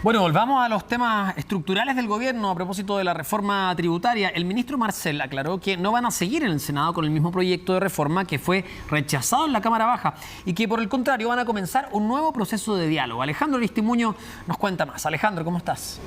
Bueno, volvamos a los temas estructurales del gobierno a propósito de la reforma tributaria. El ministro Marcel aclaró que no van a seguir en el Senado con el mismo proyecto de reforma que fue rechazado en la Cámara Baja y que por el contrario van a comenzar un nuevo proceso de diálogo. Alejandro Aristimuño nos cuenta más. Alejandro, ¿cómo estás?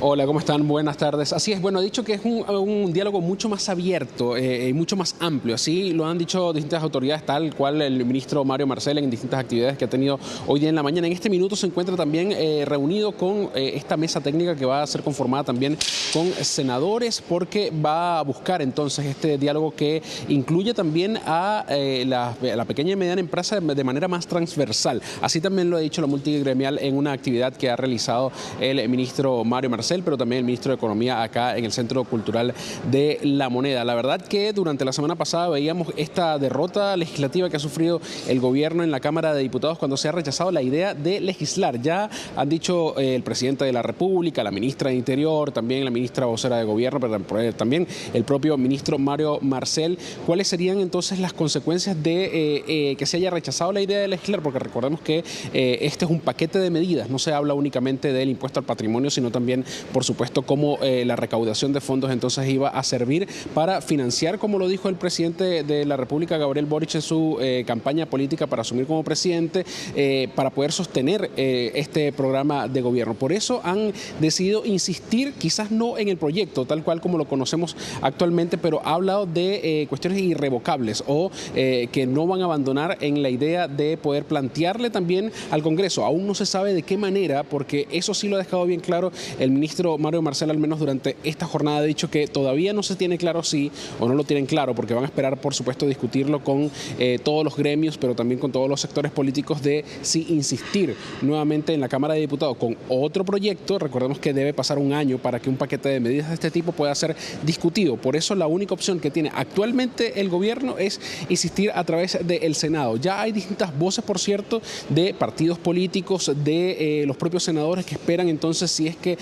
Hola, ¿cómo están? Buenas tardes. Así es, bueno, ha dicho que es un diálogo mucho más abierto y mucho más amplio. Así lo han dicho distintas autoridades, tal cual el ministro Mario Marcel en distintas actividades que ha tenido hoy día en la mañana. En este minuto se encuentra también reunido con esta mesa técnica que va a ser conformada también con senadores, porque va a buscar entonces este diálogo que incluye también a la pequeña y mediana empresa de manera más transversal. Así también lo ha dicho la multigremial en una actividad que ha realizado el ministro Mario Marcel, pero también el ministro de Economía acá en el Centro Cultural de La Moneda. La verdad que durante la semana pasada veíamos esta derrota legislativa que ha sufrido el gobierno en la Cámara de Diputados cuando se ha rechazado la idea de legislar. Ya han dicho el presidente de la República, la ministra de Interior, también la ministra vocera de Gobierno, pero también el propio ministro Mario Marcel, cuáles serían entonces las consecuencias de que se haya rechazado la idea de legislar, porque recordemos que este es un paquete de medidas, no se habla únicamente del impuesto al patrimonio, sino también por supuesto, cómo la recaudación de fondos entonces iba a servir para financiar, como lo dijo el presidente de la República, Gabriel Boric, en su campaña política para asumir como presidente, para poder sostener este programa de gobierno. Por eso han decidido insistir, quizás no en el proyecto, tal cual como lo conocemos actualmente, pero ha hablado de cuestiones irrevocables o que no van a abandonar en la idea de poder plantearle también al Congreso. Aún no se sabe de qué manera, porque eso sí lo ha dejado bien claro el ministro Mario Marcel, al menos durante esta jornada, ha dicho que todavía no se tiene claro si o no lo tienen claro, porque van a esperar, por supuesto, discutirlo con todos los gremios, pero también con todos los sectores políticos, de si insistir nuevamente en la Cámara de Diputados con otro proyecto. Recordemos que debe pasar un año para que un paquete de medidas de este tipo pueda ser discutido. Por eso la única opción que tiene actualmente el gobierno es insistir a través del Senado. Ya hay distintas voces, por cierto, de partidos políticos, de los propios senadores, que esperan entonces, si es que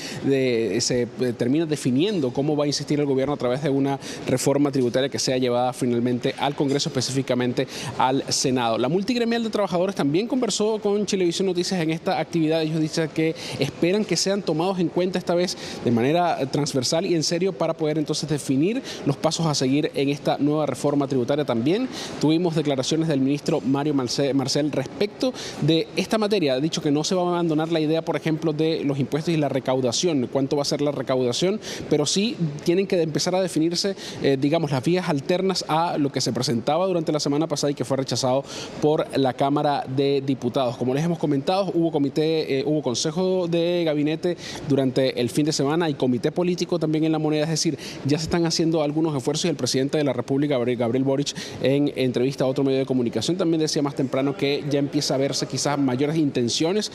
se termina definiendo cómo va a insistir el gobierno a través de una reforma tributaria que sea llevada finalmente al Congreso, específicamente al Senado. La multigremial de trabajadores también conversó con Chilevisión Noticias en esta actividad. Ellos dicen que esperan que sean tomados en cuenta esta vez de manera transversal y en serio para poder entonces definir los pasos a seguir en esta nueva reforma tributaria. También tuvimos declaraciones del ministro Mario Marcel respecto de esta materia. Ha dicho que no se va a abandonar la idea, por ejemplo, de los impuestos y la recaudación, cuánto va a ser la recaudación, pero sí tienen que empezar a definirse, digamos, las vías alternas a lo que se presentaba durante la semana pasada y que fue rechazado por la Cámara de Diputados. Como les hemos comentado, hubo consejo de gabinete durante el fin de semana y comité político también en La Moneda, es decir, ya se están haciendo algunos esfuerzos y el presidente de la República, Gabriel Boric, en entrevista a otro medio de comunicación, también decía más temprano que ya empieza a verse quizás mayores intenciones,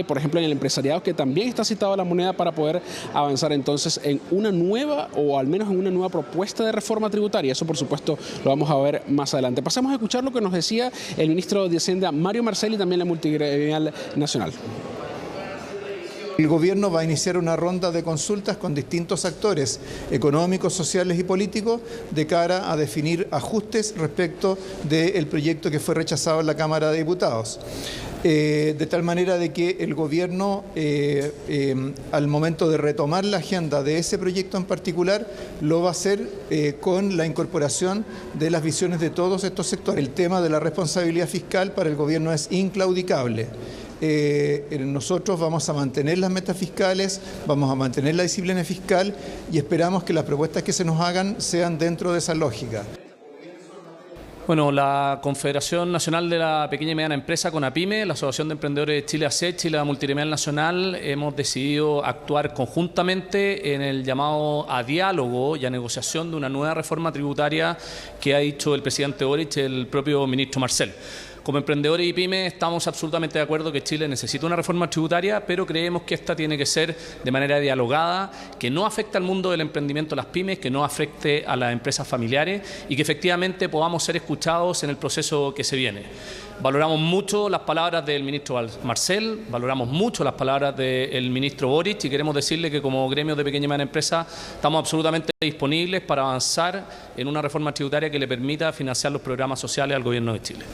por ejemplo, en el empresariado, que también está citado a La Moneda para poder avanzar entonces en una nueva, o al menos en una nueva propuesta de reforma tributaria. Eso, por supuesto, lo vamos a ver más adelante. Pasemos a escuchar lo que nos decía el ministro de Hacienda, Mario Marcel, y también la multigremial nacional. El gobierno va a iniciar una ronda de consultas con distintos actores económicos, sociales y políticos de cara a definir ajustes respecto del proyecto que fue rechazado en la Cámara de Diputados. De tal manera de que el gobierno, al momento de retomar la agenda de ese proyecto en particular, lo va a hacer con la incorporación de las visiones de todos estos sectores. El tema de la responsabilidad fiscal para el gobierno es inclaudicable. Nosotros vamos a mantener las metas fiscales, vamos a mantener la disciplina fiscal y esperamos que las propuestas que se nos hagan sean dentro de esa lógica. Bueno, la Confederación Nacional de la Pequeña y Mediana Empresa, CONAPYME, la Asociación de Emprendedores de Chile, ASECH, y la Multigremial Nacional hemos decidido actuar conjuntamente en el llamado a diálogo y a negociación de una nueva reforma tributaria que ha dicho el presidente Boric, el propio ministro Marcel. Como emprendedores y pymes estamos absolutamente de acuerdo que Chile necesita una reforma tributaria, pero creemos que esta tiene que ser de manera dialogada, que no afecte al mundo del emprendimiento, a las pymes, que no afecte a las empresas familiares y que efectivamente podamos ser escuchados en el proceso que se viene. Valoramos mucho las palabras del ministro Marcel, valoramos mucho las palabras del ministro Boric y queremos decirle que como gremios de pequeña y mediana empresa estamos absolutamente disponibles para avanzar en una reforma tributaria que le permita financiar los programas sociales al gobierno de Chile.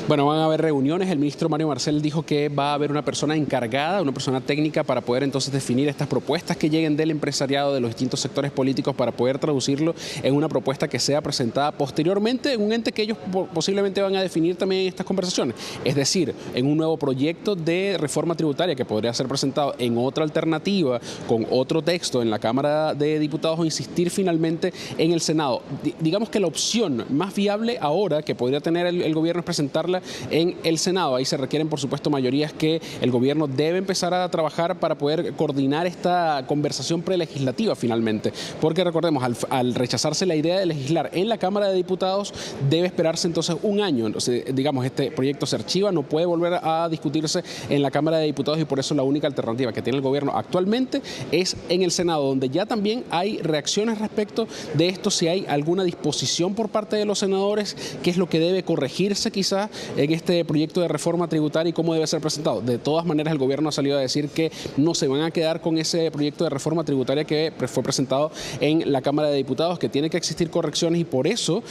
Bueno, van a haber reuniones. El ministro Mario Marcel dijo que va a haber una persona encargada, una persona técnica para poder entonces definir estas propuestas que lleguen del empresariado, de los distintos sectores políticos, para poder traducirlo en una propuesta que sea presentada posteriormente en un ente que ellos posiblemente van a definir también en estas conversaciones. Es decir, en un nuevo proyecto de reforma tributaria que podría ser presentado en otra alternativa, con otro texto en la Cámara de Diputados, o insistir finalmente en el Senado. Digamos que la opción más viable ahora que podría tener el gobierno es presentarla en el Senado. Ahí se requieren, por supuesto, mayorías que el gobierno debe empezar a trabajar para poder coordinar esta conversación prelegislativa finalmente. Porque recordemos, al rechazarse la idea de legislar en la Cámara de Diputados, debe esperarse entonces un año. Entonces, digamos, este proyecto se archiva, no puede volver a discutirse en la Cámara de Diputados, y por eso la única alternativa que tiene el gobierno actualmente es en el Senado, donde ya también hay reacciones respecto de esto, si hay alguna disposición por parte de los senadores, qué es lo que debe corregirse quizá en este proyecto de reforma tributaria y cómo debe ser presentado. De todas maneras, el gobierno ha salido a decir que no se van a quedar con ese proyecto de reforma tributaria que fue presentado en la Cámara de Diputados, que tiene que existir correcciones, y por eso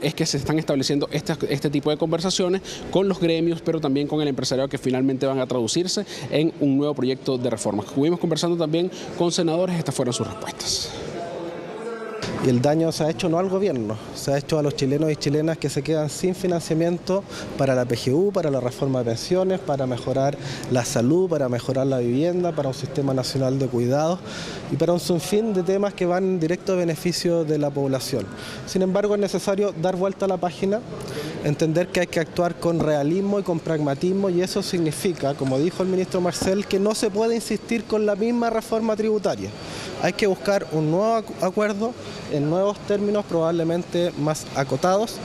es que se están estableciendo este tipo de conversaciones con los gremios, pero también con el empresariado, que finalmente van a traducirse en un nuevo proyecto de reforma. Estuvimos conversando también con senadores, estas fueron sus respuestas. Y el daño se ha hecho no al gobierno, se ha hecho a los chilenos y chilenas que se quedan sin financiamiento para la PGU, para la reforma de pensiones, para mejorar la salud, para mejorar la vivienda, para un sistema nacional de cuidados y para un sinfín de temas que van en directo beneficio de la población. Sin embargo, es necesario dar vuelta a la página, entender que hay que actuar con realismo y con pragmatismo, y eso significa, como dijo el ministro Marcel, que no se puede insistir con la misma reforma tributaria. Hay que buscar un nuevo acuerdo en nuevos términos, probablemente más acotados,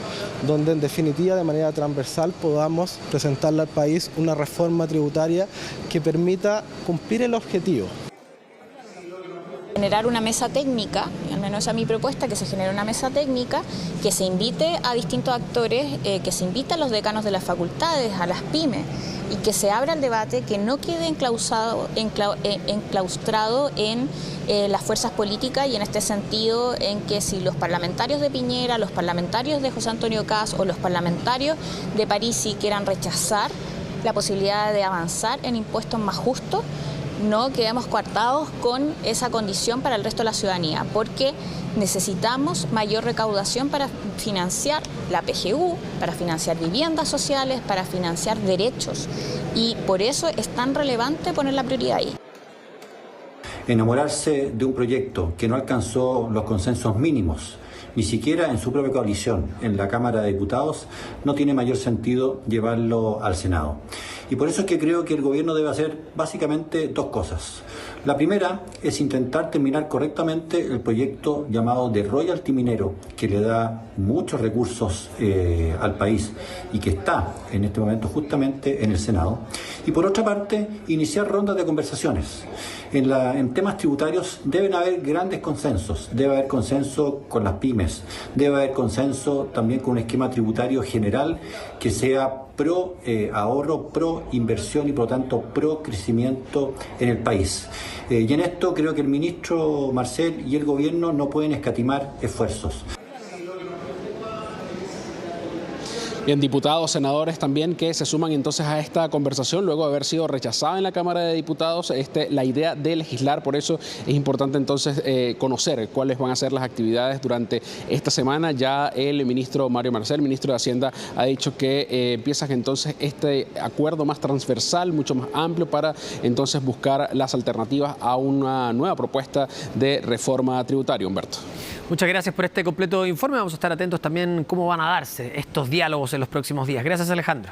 donde en definitiva, de manera transversal, podamos presentarle al país una reforma tributaria que permita cumplir el objetivo. Generar una mesa técnica, al menos esa es mi propuesta, que se genere una mesa técnica, que se invite a distintos actores, que se invite a los decanos de las facultades, a las pymes, y que se abra el debate, que no quede enclaustrado en las fuerzas políticas, y en este sentido en que si los parlamentarios de Piñera, los parlamentarios de José Antonio Kast o los parlamentarios de Parisi quieran rechazar la posibilidad de avanzar en impuestos más justos, no quedemos coartados con esa condición para el resto de la ciudadanía, porque necesitamos mayor recaudación para financiar la PGU, para financiar viviendas sociales, para financiar derechos, y por eso es tan relevante poner la prioridad ahí. Enamorarse de un proyecto que no alcanzó los consensos mínimos, ni siquiera en su propia coalición, en la Cámara de Diputados, no tiene mayor sentido llevarlo al Senado. Y por eso es que creo que el gobierno debe hacer básicamente dos cosas. La primera es intentar terminar correctamente el proyecto llamado de royalty minero, que le da muchos recursos al país y que está en este momento justamente en el Senado. Y por otra parte, iniciar rondas de conversaciones. En temas tributarios deben haber grandes consensos, debe haber consenso con las pymes, debe haber consenso también con un esquema tributario general que sea pro ahorro, pro inversión y por lo tanto pro crecimiento en el país. Y en esto creo que el ministro Marcel y el gobierno no pueden escatimar esfuerzos. Bien, diputados, senadores también que se suman entonces a esta conversación luego de haber sido rechazada en la Cámara de Diputados la idea de legislar. Por eso es importante entonces conocer cuáles van a ser las actividades durante esta semana. Ya el ministro Mario Marcel, ministro de Hacienda, ha dicho que empieza entonces este acuerdo más transversal, mucho más amplio, para entonces buscar las alternativas a una nueva propuesta de reforma tributaria. Humberto. Muchas gracias por este completo informe. Vamos a estar atentos también cómo van a darse estos diálogos en los próximos días. Gracias, Alejandro.